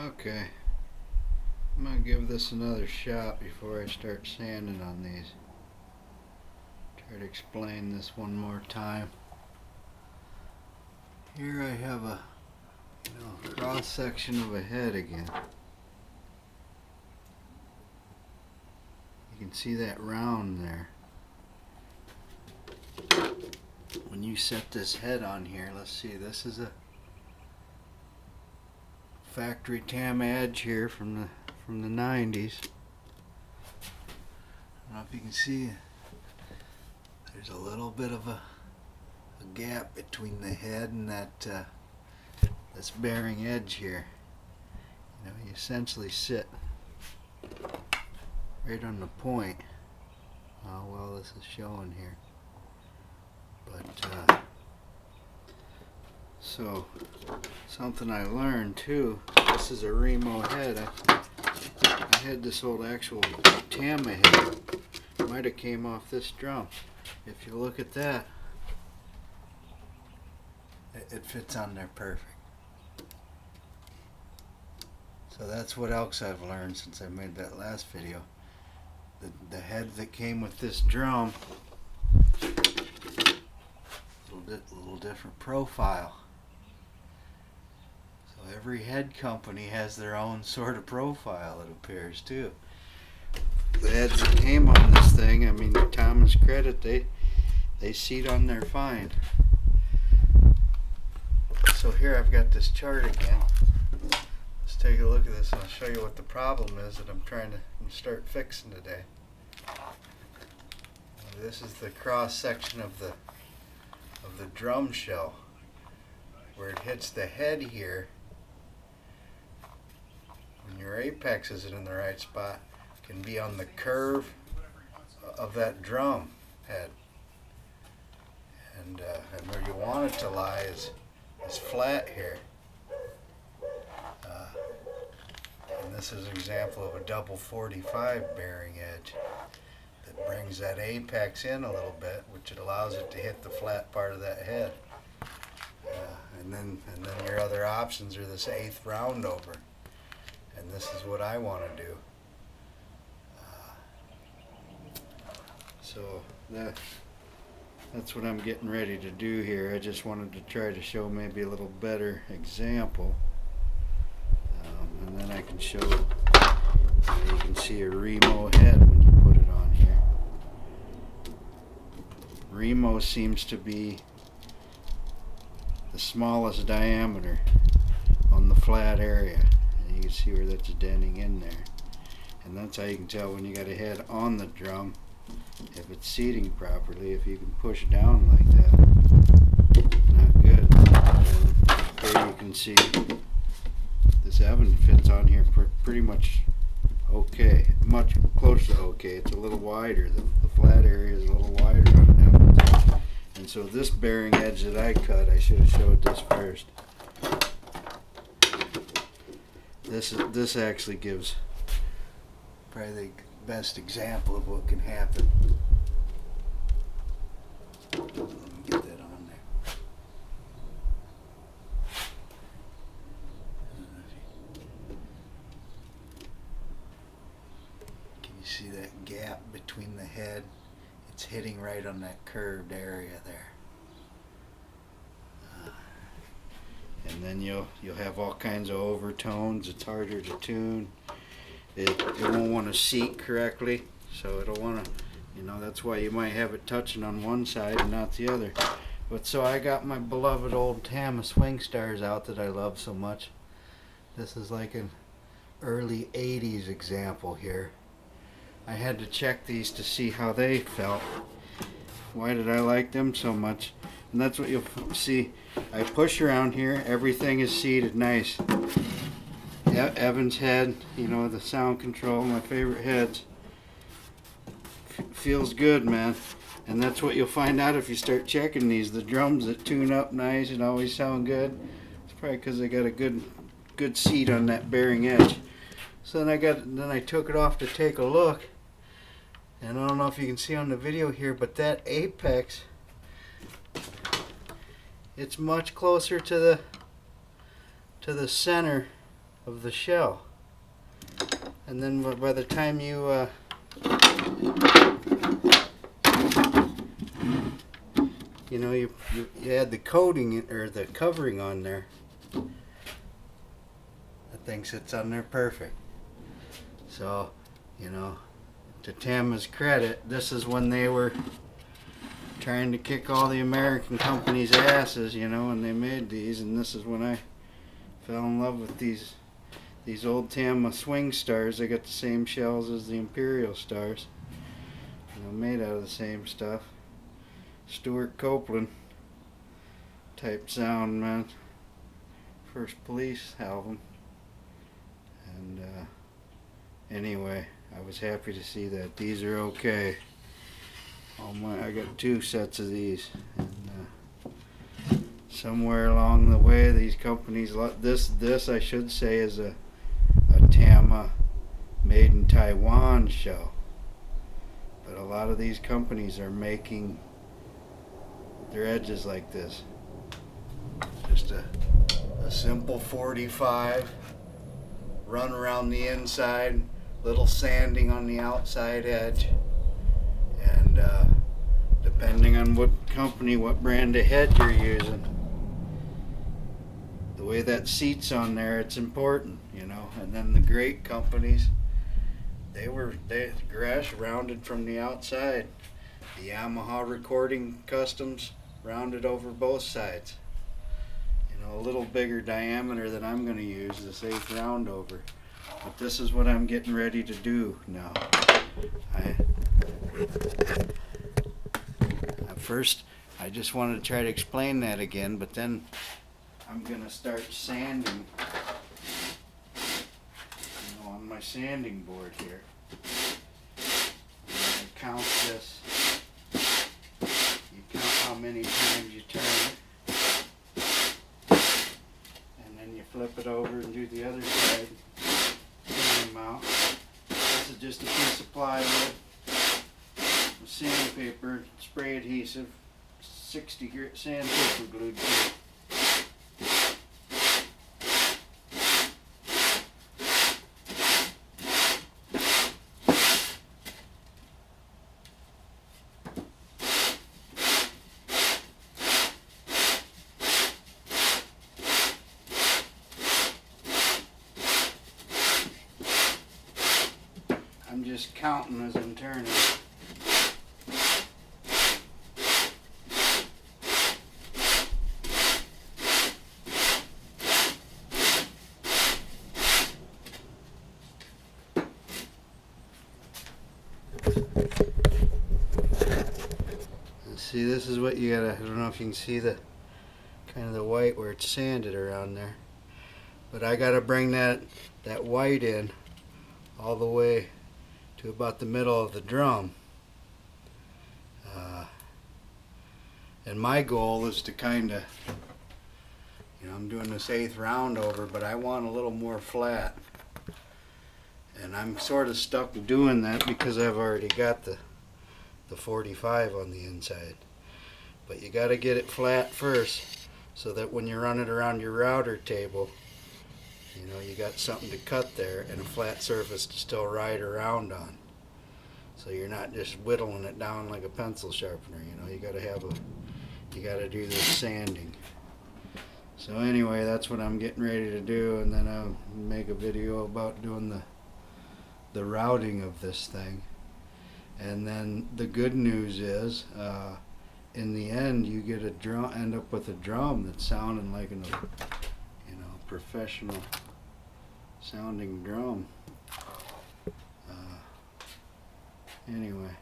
Okay, I'm gonna give this another shot before I start sanding on these. Try to explain this one more time. Here I have a cross section of a head again. You can see that round there. When you set this head on here, let's see, this is a factory Tam edge here from the 90s. I don't know if you can see, there's a little bit of a gap between the head and that this bearing edge here. You essentially sit right on the point. How well this is showing here. But so something I learned too, this is a Remo head. I had this old actual Tama head. Might have came off this drum. If you look at that, it fits on there perfect. So that's what else I've learned since I made that last video. The head that came with this drum, a little different profile. So every head company has their own sort of profile, it appears too. The heads that came on this thing, I mean, to Thomas' credit, they seat on there fine. So here I've got this chart again. Let's take a look at this and I'll show you what the problem is that I'm trying to start fixing today. This is the cross section of the drum shell where it hits the head here. When your apex isn't in the right spot, it can be on the curve of that drum head, and where you want it to lie is flat here. And this is an example of a double 45 bearing edge that brings that apex in a little bit, which it allows it to hit the flat part of that head. And then your other options are this 1/8 round over, and this is what I want to do. So that's what I'm getting ready to do here. I just wanted to try to show maybe a little better example, and then I can show you can see a Remo head when you put it on here. Remo seems to be the smallest diameter on the flat area, and you can see where that's denting in there, and that's how you can tell when you got a head on the drum if it's seating properly. If you can push down like that, not good. Here you can see this Evan fits on here pretty much okay, much closer to okay. It's a little wider. The flat area is a little wider on an Evan. And so this bearing edge that I cut, I should have showed this first. This actually gives probably the best example of what can happen. Let me get that on there. Can you see that gap between the head? It's hitting right on that curved area there. And then you'll have all kinds of overtones. It's harder to tune. It won't want to seat correctly, so it'll want to, that's why you might have it touching on one side and not the other. But so I got my beloved old Tama swing stars out that I love so much. This is like an early 80s example here. I had to check these to see how they felt. Why did I like them so much? And that's what you'll see. I push around here, everything is seated nice. Evan's head, the sound control, my favorite heads. Feels good, man. And that's what you'll find out if you start checking these. The drums that tune up nice and always sound good, it's probably because they got a good seat on that bearing edge. So then I took it off to take a look, and I don't know if you can see on the video here, but that apex, it's much closer to the center of the shell. And then by the time you you know, you add the coating or the covering on there, the thing sits on there perfect. So, you know, to Tama's credit, this is when they were trying to kick all the American companies' asses, you know, and they made these, and this is when I fell in love with these old Tama swing stars. They got the same shells as the Imperial stars, you know, made out of the same stuff. Stuart Copeland type sound, man. First Police album. And anyway, I was happy to see that these are okay. I got 2 sets of these, and somewhere along the way, these companies, this I should say is a Tama made in Taiwan shell, but a lot of these companies are making their edges like this. Just a simple 45, run around the inside, little sanding on the outside edge, and depending on what company, what brand of head you're using, the way that seats on there, it's important, you know. And then the great companies, they grass rounded from the outside. The Yamaha Recording Customs rounded over both sides. You know, a little bigger diameter than I'm going to use, this 8th round over. But this is what I'm getting ready to do now. First, I just wanted to try to explain that again, but then I'm going to start sanding, you know, on my sanding board here. I'm going to count this. You count how many times you turn it, and then you flip it over and do the other side. Same amount. This is just a piece of plywood, sandpaper, spray adhesive, 60 grit sandpaper glued to it. I'm just counting as I'm turning. See, this is what you gotta, I don't know if you can see the kind of the white where it's sanded around there, but I gotta bring that white in all the way to about the middle of the drum. And my goal is to kind of, you know, I'm doing this 8th round over, but I want a little more flat. And I'm sort of stuck doing that because I've already got the 45 on the inside. But you got to get it flat first so that when you run it around your router table, you know, you got something to cut there and a flat surface to still ride around on. So you're not just whittling it down like a pencil sharpener, you know, you got to do this sanding. So anyway, that's what I'm getting ready to do, and then I'll make a video about doing the routing of this thing. And then the good news is, in the end, you get end up with a drum that's sounding like an, you know, professional sounding drum. Anyway.